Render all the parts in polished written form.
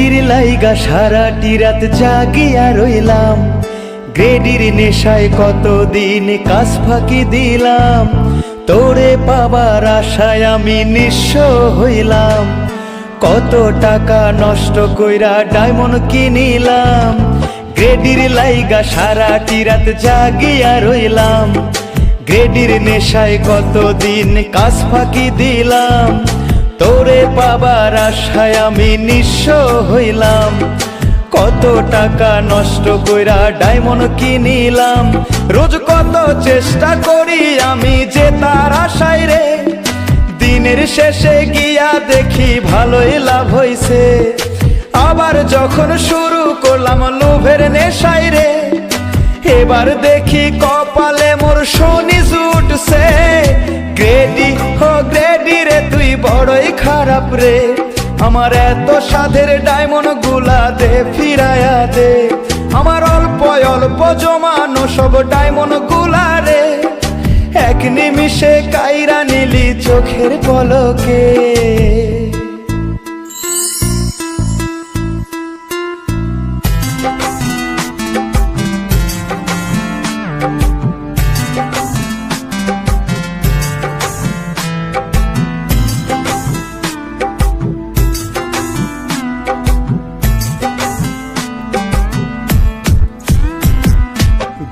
গ্রেডির লাইগা সারাটি রাত জাগিয়া রইলাম, গ্রেডির নেশায় কতদিন কাজ ফাঁকি দিলাম, তোরে পাবার আশায় আমি নিঃস্ব হইলাম। কত টাকা নষ্ট কইরা ডায়মন্ড কিনিলাম, গ্রেডির লাইগা সারাটি রাত জাগিয়া রইলাম, গ্রেডির নেশায় কতদিন কাজ ফাঁকি দিলাম, তোরে পাবার আশায় আমি নিঃস্ব হইলাম। কত টাকা নষ্ট কইরা ডায়মন্ড কিনিলাম, রোজ কত চেষ্টা করি আমি যে তার আশায় রে, দিনের শেষে গিয়া দেখি ভালোই লাভ হইছে। আবার যখন শুরু করলাম লোভের নেশায় রে, এবার দেখি কপালে মোর শনি জুটছে। গ্রেডি হো গ্রেডি রে তুই বড়ই খারাপ রে, আমার এত সাধের ডায়মন্ড গুলা দে ফিরায়া দে, আমার অল্প অল্প জমানো সব ডায়মন্ড গুলা রে, এক নিমিষে কাইরা নিলি চোখের পলকে।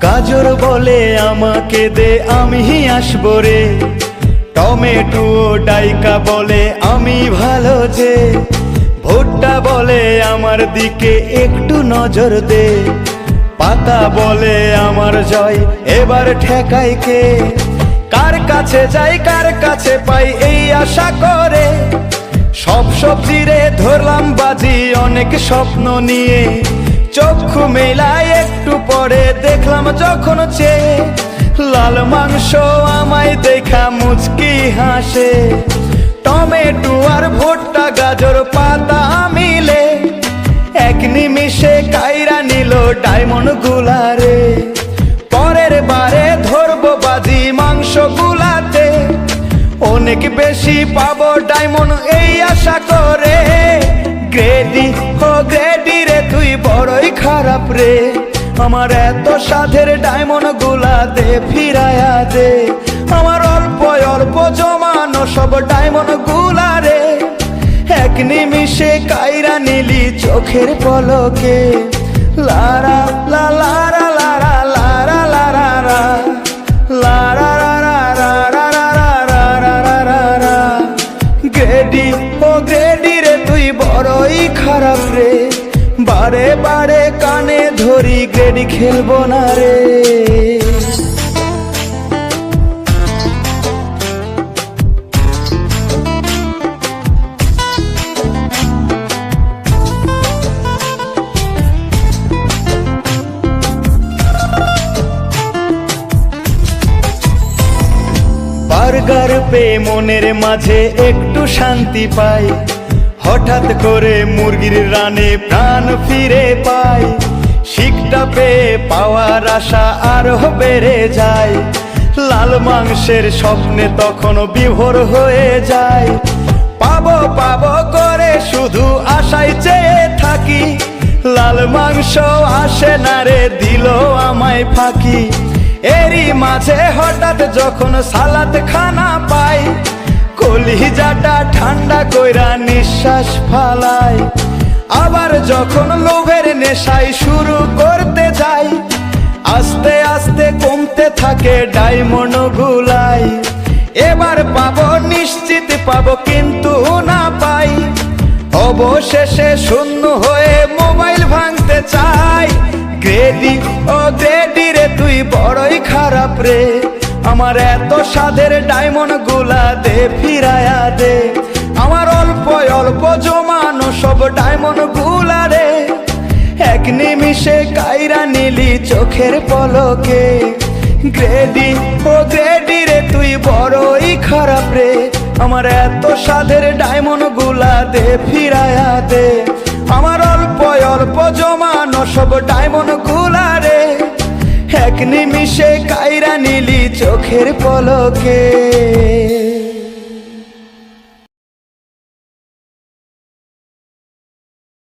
গাজর বলে আমাকে দে আমি আসবো রে, টমেটো ডাইকা বলে আমি ভালো যে, ভুট্টা বলে আমার দিকে একটু নজর দে, পাতা বলে আমার জয় এবার ঠেকাই কে, কার কাছে যাই কার কাছে পাই এই আশা করে, সব সবজি রে ধরলাম বাজি অনেক স্বপ্ন নিয়ে, চক্ষু মেলায় একটু পরে দেখলাম যখন চেয়ে, লাল মাংস আমায় দেখা মুচকি হাসে, টমেটো আর ভুট্টা গাজর পাতা মিলে এক নিমিষে কাইরা নিল ডায়মন্ড গুলা রে, পরের বারে ধরবো বাজি মাংস গুলাতে, অনেক বেশি পাবো ডায়মন্ড এই আশা করে। গ্রেডি ও গ্রেডি রে তুই বড়ই খারাপ রে, আমার এত সাধের ডায়মন্ড গুলা দে ফিরায়া দে, আমার অল্প অল্প জমানো সব ডায়মন্ড গুলা রে, এক নিমিষে কাইরা নিলি চোখের পলকে। লারা লা লারা লারা লারা লারা লারা লারা, গ্রেডি ও গ্রেডি রে তুই বড়ই খারাপ রে, বারে বারে কানে ধরি গ্রেডি খেলবো না রে। বার্গার পেয়ে মনের মাঝে একটু শান্তি পাই, হঠাৎ করে মুরগির রানে প্রাণ ফিরে পাই, শিকটা পেয়ে পাওয়ার আশা আরো বেড়ে যায়, লাল মাংসের স্বপ্নে তখন বিভোর হয়ে যায়, পাবো পাবো করে শুধু আশায় চেয়ে থাকি, লাল মাংস আসে না রে দিল আমায় ফাঁকি, এরই মাঝে হঠাৎ যখন সালাদ খানা পাই, কলিজাটা ঠান্ডা কইরা নিঃশ্বাস ফালাই, আবার যখন লোভের নেশায় শুরু করতে যাই, আস্তে আস্তে কমতে থাকে ডায়মন্ড গুলাই, এবার পাবো নিশ্চিত পাবো কিন্তু না পাই, অবশেষে শূন্য হয়ে মোবাইল ভাঙতে চাই। গ্রেডি ও গ্রেডি রে তুই বড়ই খারাপ রে, আমার এত সাধের ডায়মন্ড গুলা দে ফিরায়া দে, আমার অল্প অল্প জমানো সব ডায়মন্ড গুলা রে, এক নিমিষে কাইরা নিলি চোখের পলকে। গ্রেডি ও গ্রেডি রে তুই বড়ই খারাপ রে, আমার এত সাধের ডায়মন্ড গুলা দে ফিরায়া দে, আমার অল্প অল্প জমানো সব ডায়মন্ড গুলা রে, এক নিমিষে কাইরা নিলি চোখের পলকে।